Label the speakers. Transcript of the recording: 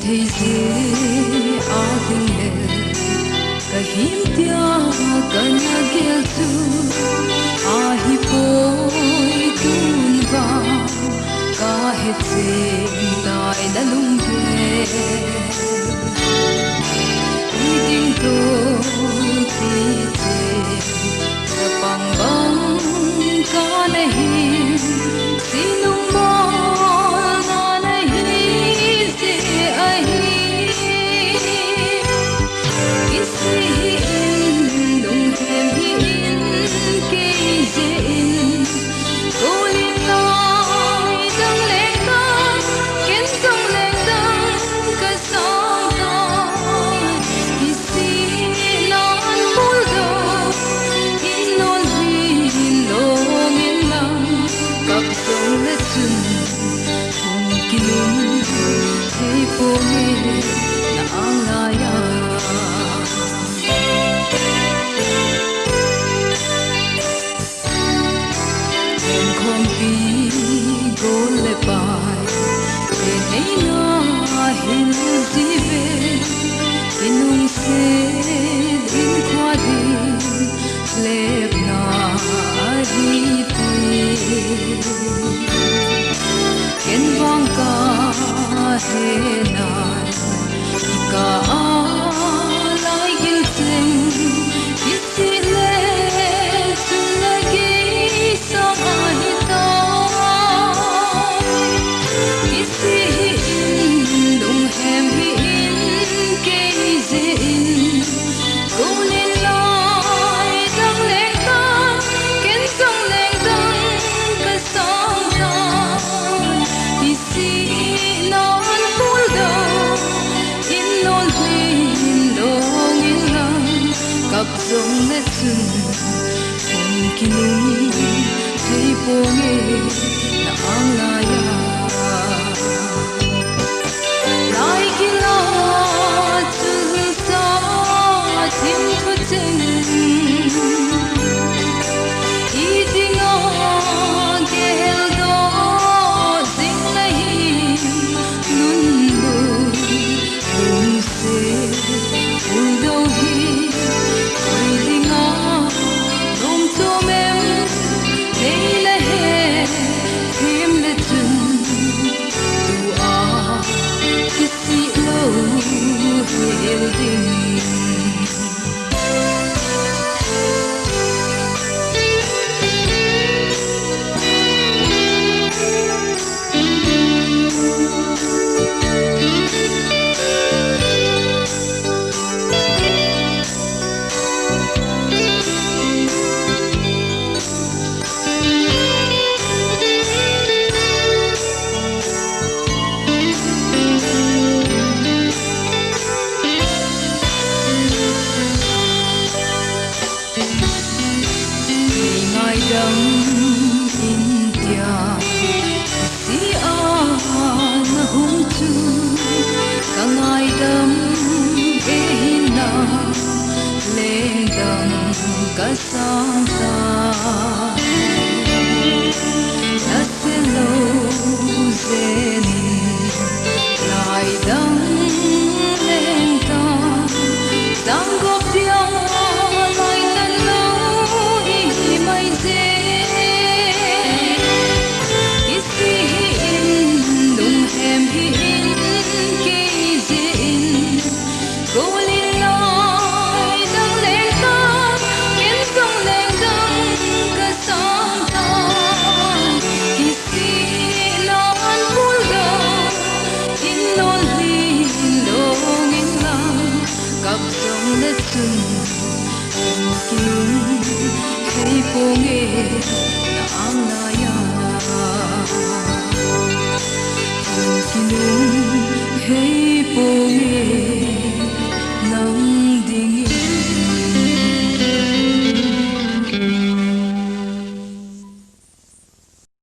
Speaker 1: thấy dễ tình lệ cả hiếm tia cả nhà ghé tu hi bôi tuôn vào cả hết dễ tai đã lung ghé đi tiếng tôi khi dễ cả bằng băng cả này xin nung bó na này dễ ai dòng nét rừng hồn kỳ núi thấy phố nghe là ang la ya lại kỳ lo từ xa tim thu chân ý tiếng ngõ kêu đó dinh lấy luôn buồn buồn sẽ buồn đâu hi hey,